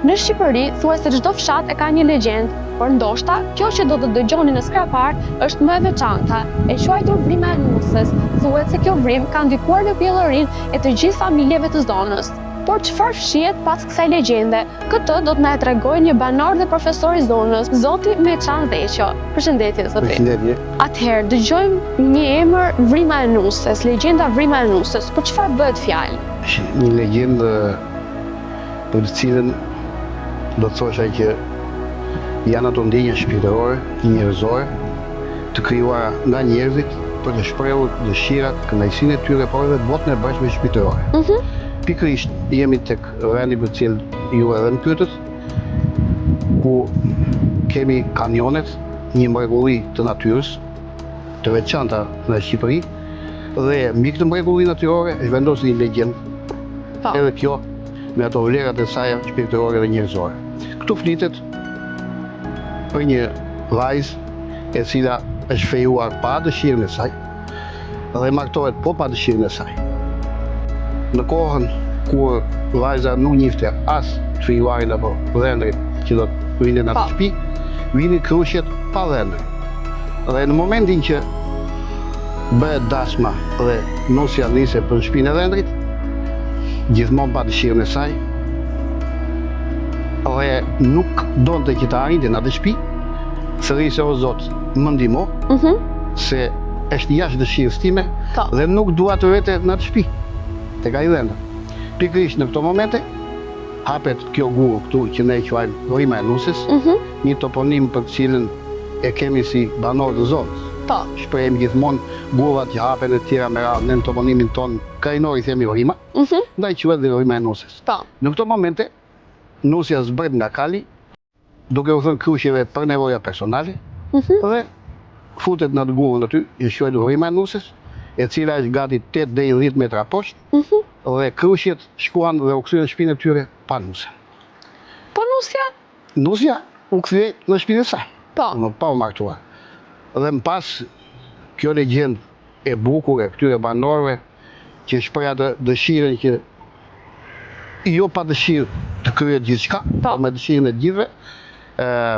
Në Shqipëri, thuhet se çdo fshat e ka një legjendë, por ndoshta kjo që do të dëgjoni në skrapar është më e veçanta. E quajtur Vrima e Nusës, thuhet se kjo vrim ka ndikuar në pjellërinë e të gjithë familjeve të zonës. Por çfarë fshihet pas kësaj legjende? Këtë do të na e tregojë një banor dhe profesor i zonës, zoti Meçan Dheqo. Përshëndetje zoti. Përshëndetje. Atëherë dëgjojmë një emër Vrima e Nusës, legjenda Vrima e Nusës. Për çfarë bëhet fjalë? Një legjendë për të cilën do të thosha që janë ato ndjenja shpirtërore, njerëzore, të krijuara nga njerëzit për të shprehur dëshirat, kënaqësinë e tyre, por edhe botën e brendshme shpirtërore. Pikërisht jemi tek vendi për cilën ju edhe në pyetët, ku kemi kanionet, një mrekulli të natyrës, të veçanta në Shqipëri, dhe mbi këtë mrekulli natyrore është vendosur një legjendë, edhe kjo me ato vlerat e saj shpirtërore dhe njerëzore. Këtu flitet për një vajzë e cila është fejuar pa dëshirën e saj dhe martohet po pa dëshirën e saj. Në kohën kur vajza nuk njifte as të fejuarin apo dhëndrit që do të vinin në atë shtëpi, vinin krushjet pa dhëndrit. Dhe në momentin që bëhet dashma dhe nusja nise për shtëpinë e dhëndrit, gjithmonë pa dëshirën e saj, dhe nuk donte që të arrinte në atë shtëpi, thërri se o Zot, më ndihmo, se është jashtë dëshirës time dhe nuk dua të vete në atë shtëpi, tek ai dhënda. Pikërisht në këto momente hapet kjo gurë këtu që ne e quajmë Vrima e Nusës, një toponim për të cilën e kemi si banor të zonës. Shprehim gjithmonë gurvat që hapen e tjera me radhë, në toponimin ton krajnor i themi Vrima, ndaj quhet dhe Vrima e Nusës. Në këto momente nusja zbret nga kali, duke u thënë krushjeve për nevoja personale, dhe futet në atë gurën aty, që quhet Vrima e Nusës, e cila është gati 8 deri 10 metra poshtë, dhe krushjet shkuan dhe u kthyen në shtëpinë e tyre pa nusë. Po nusja? Nusja u kthye në shtëpinë e saj. Pa u martuar. Dhe më pas kjo legjendë e bukur e këtyre banorëve që shpreh atë dëshirën që jo pa dëshirë të kryet gjithçka, por me dëshirën e gjithëve,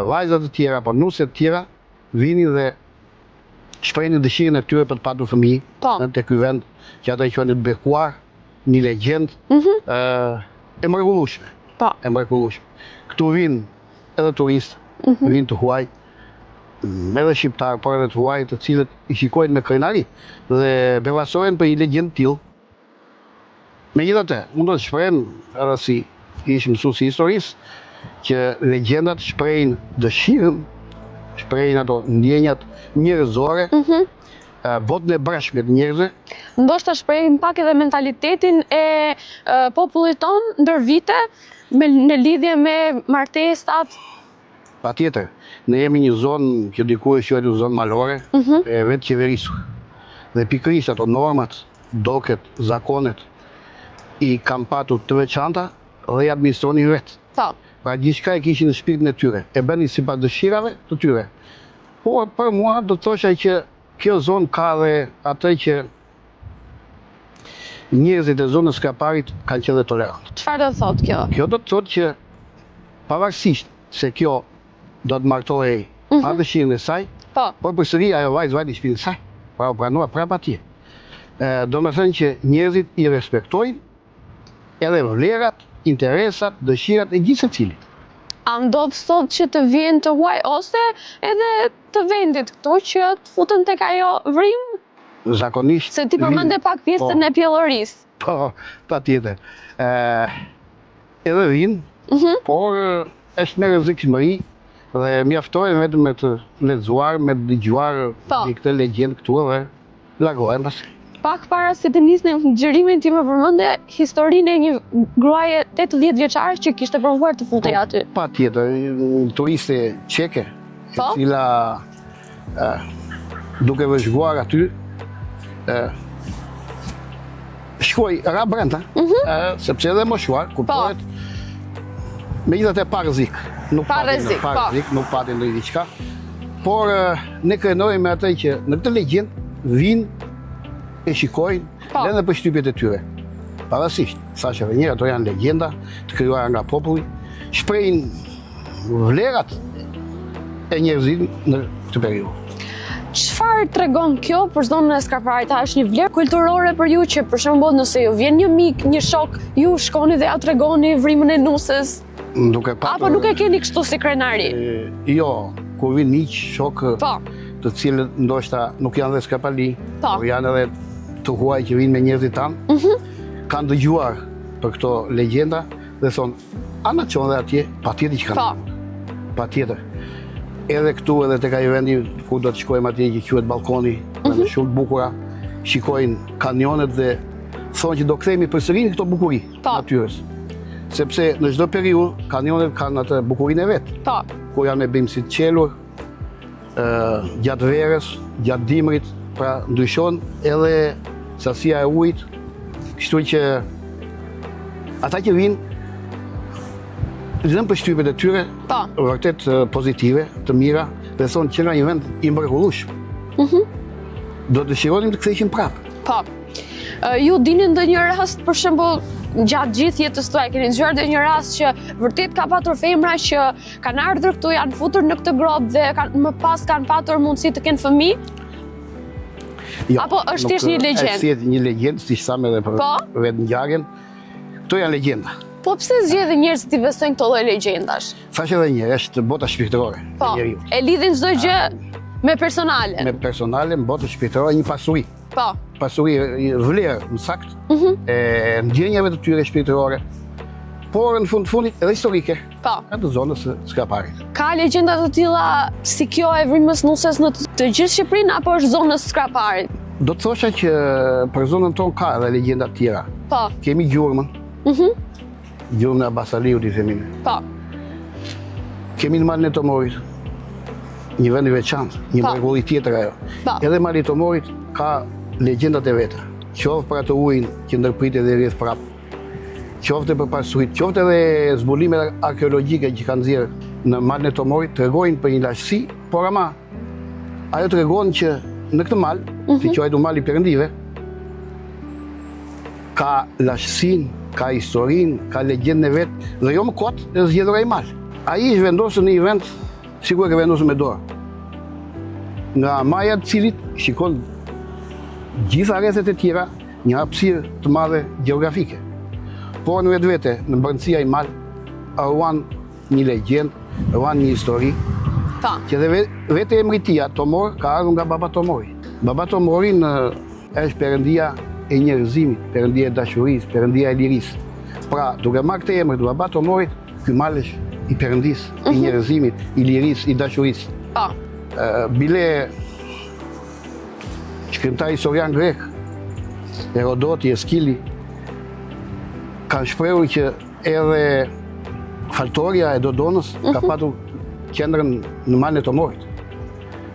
vajzat e tjera apo nusjet e tjera vinin dhe shprehin dëshirën e tyre për të patur fëmijë në tek ky vend që ata e quajnë të bekuar, një legjendë e mrekullueshme. E mrekullueshme. Këtu vinë edhe turistë, vinë të huaj, edhe shqiptarë, por edhe të huaj, të cilët i shikojnë me krenari dhe befasohen për një legjendë tillë. Megjithatë, unë do të shprehem edhe si ish mësues i historisë që legjendat shprehin dëshirën, shprehin ato ndjenjat njerëzore, botën e brendshme të njerëzve. Ndoshta shprehin pak edhe mentalitetin e popullit ton ndër vite në lidhje me martesat. Patjetër, ne jemi një zonë që dikur quhet zonë malore, e vetë qeverisur. Dhe pikërisht ato normat, doket, zakonet i kam patur të veçanta dhe i administronin vetë. Pra gjithçka e kishin në shpirtin e tyre, e bënin sipas dëshirave të tyre. Por për mua do të thosha që kjo zonë ka dhe atë që njerëzit e zonës Skraparit kanë qenë tolerantë. Çfarë do të thotë kjo? Kjo do të thotë që pavarësisht se kjo do të martohej pa dëshirën e saj, por përsëri ajo vajzë vajti në shtëpinë e saj, pra u pranua prapë atje. Do të thënë që njerëzit i respektojnë edhe vlerat, interesat, dëshirat e gjithë secilit. A ndodh sot që të vjen të huaj ose edhe të vendit këtu që të futen tek ajo vrimë? Zakonisht. Se ti përmende pak pjesën e pjellërisë. Po, patjetër. Edhe vinë, por është në rrezikshmëri dhe mjaftojnë vetëm me të lexuar, me të dëgjuar këtë legjendë këtu dhe largohen pastaj. Pak para se të nisnim xhirimin ti më përmende historinë e një gruaje 80 vjeçare që kishte provuar të futej aty. Patjetër, turiste çeke, e cila duke vëzhguar aty shkoi ra brenda, sepse edhe moshuar, kuptohet. Megjithatë pa rrezik. Nuk pati ndonjë diçka. Por ne krenojmë me atë që në këtë legjendë vinë e shikojnë edhe për shtypjet e tyre. Pavarësisht, saqë edhe njëherë ato janë legjenda të krijuara nga populli, shprehin vlerat e njerëzimit në këtë periudhë. Çfarë tregon kjo për zonën e Skraparit? A është një vlerë kulturore për ju që për shembull nëse ju vjen një mik, një shok, ju shkoni dhe ja tregoni vrimën e nusës? Apo nuk e keni kështu si krenari? Jo, kur vin miq, shok, Po. të cilët ndoshta nuk janë dhe Skrapali, Po. por janë edhe të huaj që vinë me njerëzit tanë, kanë dëgjuar për këto legjenda dhe thonë, a na qonë dhe atje, patjetër që kanë. Patjetër. Edhe këtu edhe tek ai vendi ku do të shkojmë atje që quhet balkoni, me shumë bukura, shikojnë kanionet dhe thonë që do kthehemi përsëri në këto bukuri natyrës. Sepse në çdo periudhë kanionet kanë atë bukurinë e vet. Ku janë me bimë si të qelur, gjatë verës, gjatë dimrit, pra ndryshon edhe sasia e ujit, kështu që ata që vinë lënë përshtypjet e tyre vërtet pozitive, të mira, dhe thonë që nga një vend i mrekullueshëm. Do të dëshironim të ktheheshin prapë. Po. Ju dini ndonjë rast, për shembull, gjatë gjithë jetës tuaj, keni zgjuar ndonjë rast që vërtet ka patur femra që kanë ardhur këtu, janë futur në këtë grop dhe më pas kanë patur mundësi të kenë fëmijë? Jo, apo është thjesht një legjendë? Është thjesht një legjendë, siç thamë edhe për vetë ngjarjen. Këto janë legjenda. Po pse zgjedhin njerëzit të investojnë këto lloj legjendash? Thash edhe një, është bota shpirtërore e njeriu. E lidhin çdo gjë me personalen. Me personalen, bota shpirtërore, një pasuri. Po. Pasuri, vlerë, në sakt, e ndjenjave të tyre shpirtërore, por në fundit edhe historike. Po. Atë zonës së Skraparit. Ka legjenda të tilla si kjo e vrimës nusës në të gjithë Shqipërinë apo është zonës së Skraparit? Do të thosha që për zonën tonë ka edhe legjenda të tjera. Po. Kemi gjurmën. Gjurmën e Basaliut i themin. Po. Kemi në malin e Tomorit. Një vend i veçantë, një mrekulli tjetër ajo. Edhe mali i Tomorit ka legjendat e veta. Qoftë për atë ujin që ndërpritet dhe rrjedh prapë. Qoftë për pasuritë, qoftë edhe zbulimet arkeologjike që kanë nxjerrë në malin e Tomorit, tregojnë për një lashësi, por ama ajo tregon që në këtë mal, si quajtur mali perëndive, ka lashësinë, ka historinë, ka legjendën e vet, dhe jo më kot e zgjedhur ai mal. Ai është vendosur në një vend sikur e vendosur me dorë. Nga maja të cilit shikon gjitha rrethet e tjera një hapësirë të madhe gjeografike. Por në vetvete, në brendësia i mal, ruan një legjendë, ruan një histori, që dhe vetë emritia Tomor ka ardhur nga Baba Tomori. Baba Tomori është perëndia e njerëzimit, perëndia e dashurisë, perëndia e lirisë. Pra, duke marrë këtë emër të Baba Tomorit, ky mal është i perëndisë, i njerëzimit, i lirisë, i dashurisë. Bile shkrimtar historian grek, Herodoti, Eskili, kanë shprehur që edhe faltoria e Dodonës ka patur qendrën në malin e Tomorit.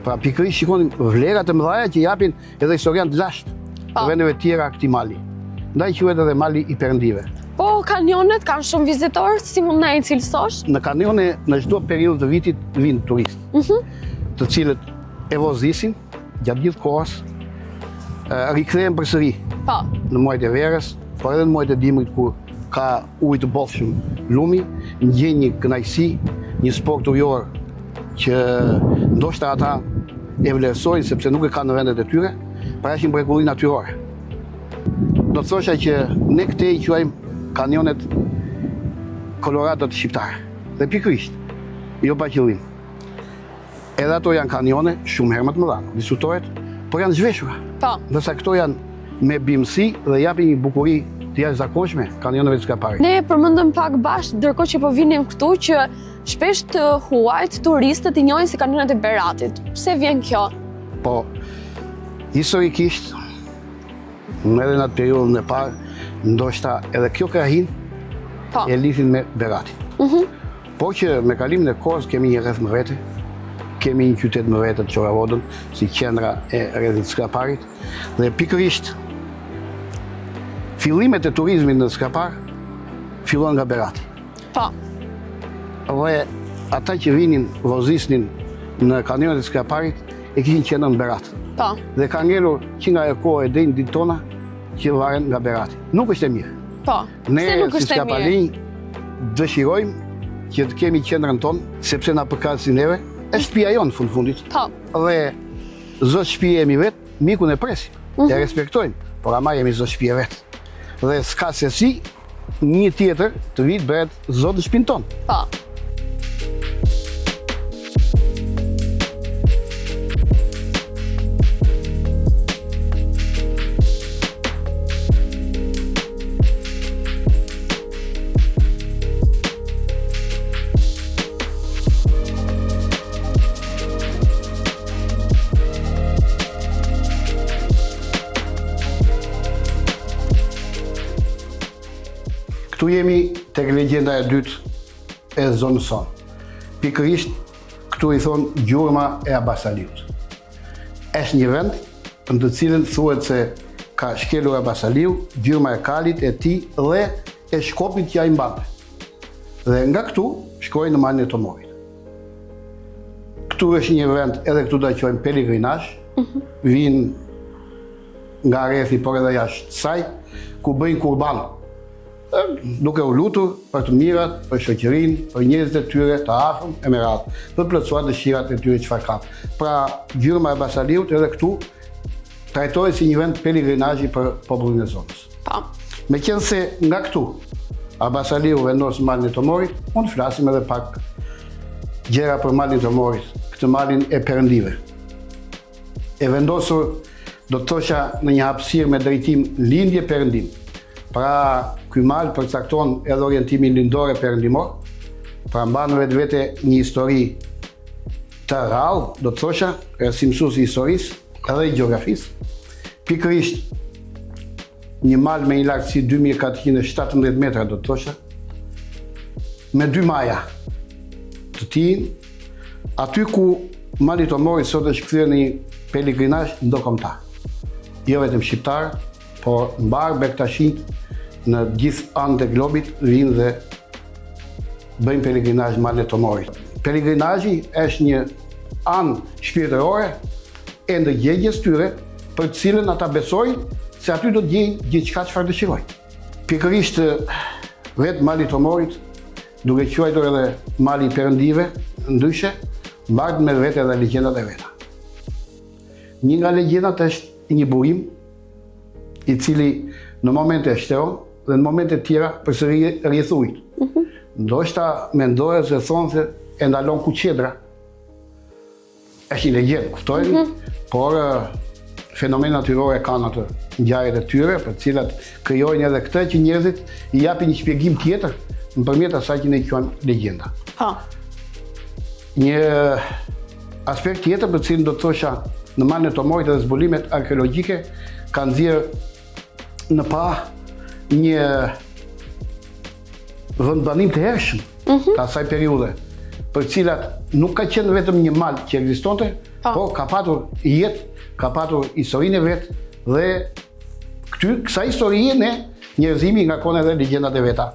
Pra pikërisht shikonin vlerat e mëdha që japin edhe historianë të lashtë të vendeve tjera këtij mali. Ndaj quhet edhe mali i perëndive. Po kanionet kanë shumë vizitorë, si mund na e cilësosh? Në kanione në çdo periudhë të vitit vinë turistë, të cilët e vozisin gjatë gjithë kohës, rikthehen përsëri në muajt e verës, por edhe në muajt e dimrit kur ka ujë të bollshëm lumi, ndjen një kënaqësi, një sport ujor që ndoshta ata e vlerësojnë sepse nuk e kanë në vendet e tyre, pra është një mrekulli natyrore. Do të thosha që ne këte i quajmë kanionet Colorado të shqiptare. Dhe pikërisht, jo pa qëllim. Edhe ato janë kanione shumë herë më të mëdha, diskutohet, por janë zhveshura. Ndërsa këto janë me bimësi dhe japin një bukuri të jashtëzakonshme kanioneve të Skraparit. Ne përmendëm pak bashkë, ndërkohë që po vinim këtu, që shpesh të huajt turistët i njohin si kanionet e Beratit. Pse vjen kjo? Po, historikisht, edhe në atë periudhën e parë, ndoshta edhe kjo krahinë e lidhin me Beratin. Po që me kalimin e kohës kemi një rreth më vete, kemi një qytet më vete të Qoravodën, si qendra e rrethit Skraparit, dhe pikërisht fillimet e turizmit në Skrapar fillon nga Berati. Dhe ata që vinin, vozisnin në kanionet e Skraparit, e kishin qendrën në Berat. Dhe ka ngelur që nga e kohë e deri ditë tona që varen nga Berati. Nuk është e mirë. Ne si Skrapalin dëshirojmë që të kemi qendrën tonë, sepse na përkasin neve, është shtëpia jonë në fundit. Po. Dhe zot shtëpi jemi vetë, mikun e presim, e respektojmë, por ama jemi zot shtëpi vetë. Dhe s'ka se si një tjetër të vitë bëhet zot në shtëpinë tonë. Po. Këtu jemi tek legjenda e dytë e zonës sonë. Pikërisht, këtu i thonë gjurma e Abasaliut. Është një vend në të cilën thuhet se ka shkelur Abasaliu, gjurma e kalit, e tij dhe e shkopit që ai mbante. Dhe nga këtu shkojnë në malin e Tomorit. Këtu është një vend, edhe këtu do ta quajmë peligrinazh, vinë nga rrethi por edhe jashtë saj, ku bëjnë kurban. Duke u lutur për të mirat, për shoqërinë, për njerëzit e tyre të afërm e me radhë, për plotësuar dëshirat e tyre çfarë kanë. Pra, gjurma e Abasaliut edhe këtu trajtohet si një vend peligrinazhi për popullin e zonës. Po. Meqense nga këtu Abasaliu vendos malin e Tomorit, unë flasim edhe pak gjëra për malin e Tomorit, këtë malin e perëndive. E vendosur, do të thosha, në një hapësirë me drejtim lindje perëndim. Pra, ky mal përcakton edhe orientimin lindor e perëndimor, pra mban vetvete një histori të rrallë, do të thosha, si mësues i historisë edhe i gjeografisë. Pikërisht një mal me një lartësi 2417 metra, do të thosha, me 2 maja të tij, aty ku mali i Tomorit sot është kthyer në një peligrinazh ndërkombëtar. Jo vetëm shqiptar, por mbar bektashinj në gjithë anët e globit vinë dhe bëjnë peligrinazh malin e Tomorit. Peligrinazhi është një anë shpirtërore e ndërgjegjes tyre për të cilën ata besojnë se aty do të gjejnë gjithçka çfarë dëshirojnë. Pikërisht vetë mali i Tomorit, duke quajtur edhe mali i perëndive, ndryshe, mbartë me vete edhe legjendat e veta. Një nga legjendat është një burim i cili në momente e shtron dhe në momente tjera përsëri rrethujt. Ndoshta mendohet se thonë se e ndalon kuqedra. Është një legjendë, kuptojnë, por fenomene natyrore kanë atë ngjarjet e tyre, për të cilat krijojnë edhe këtë që njerëzit i japin një shpjegim tjetër nëpërmjet asaj që ne quajmë legjenda. Po. Një aspekt tjetër për të cilin do të thosha në malin e Tomorit dhe zbulimet arkeologjike kanë nxjerrë në pa një vendbanim të hershëm të asaj periudhe, për cilat nuk ka qenë vetëm një mal që ekzistonte, por ka patur jetë, ka patur historinë e vet dhe kësaj historie ne njerëzimi nga kanë edhe legjendat e veta.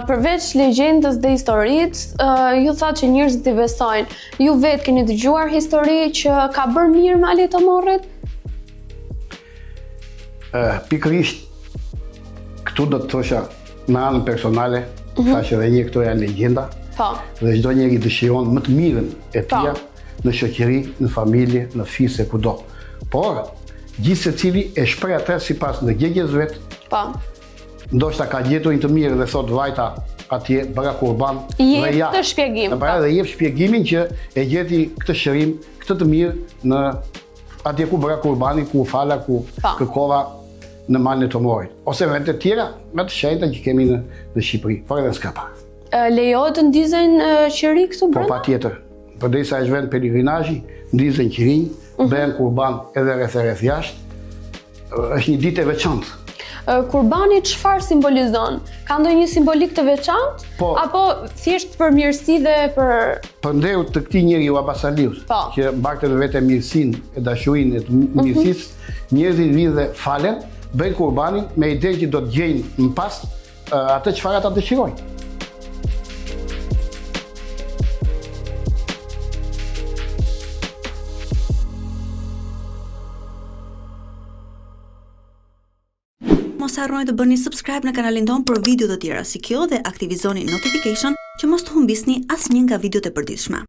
Përveç legjendës dhe historisë, ju thatë që njerëzit i besojnë. Ju vetë keni dëgjuar histori që ka bërë mirë mali i Tomorit? Pikërisht këtu do të thosha në anën personale, thashë edhe një këto janë legjenda, dhe çdo njeri dëshiron më të mirën e tij në shoqëri, në familje, në fise, kudo. Por gjithë secili e shpreh atë sipas ndërgjegjes vet. Ndoshta ka gjetur një të mirë dhe thot vajta atje bëra kurban dhe ja këtë shpjegim. Dhe jep shpjegimin që e gjeti këtë shërim, këtë të mirë në atje ku bëra kurbanin, ku fala, ku kërkova në malin e Tomorit. Ose vende të tjera me të shenjta që kemi në Shqipëri, por edhe s'ka pa. Lejohet të ndizen qiri këtu brenda? Po patjetër. Përderisa është vend peligrinazhi, ndizen qirinj, bëhen kurban edhe rreth jashtë. Është një ditë e veçantë. Kurbani çfarë simbolizon? Ka ndonjë simbolik të veçantë? Apo thjesht për mirësi dhe për ndeu të këtij njeriu Abasaliut, që mbarte në vete mirësinë e dashurinë e mirësisë, njerëzit vinë dhe falen, bëjnë kurbanin me idenë që do të gjejnë më pas atë çfarë ata dëshirojnë. Mos harroni të bëni subscribe në kanalin ton për video të tjera si kjo dhe aktivizoni notification që mos të humbisni asnjë nga videot e përditshme.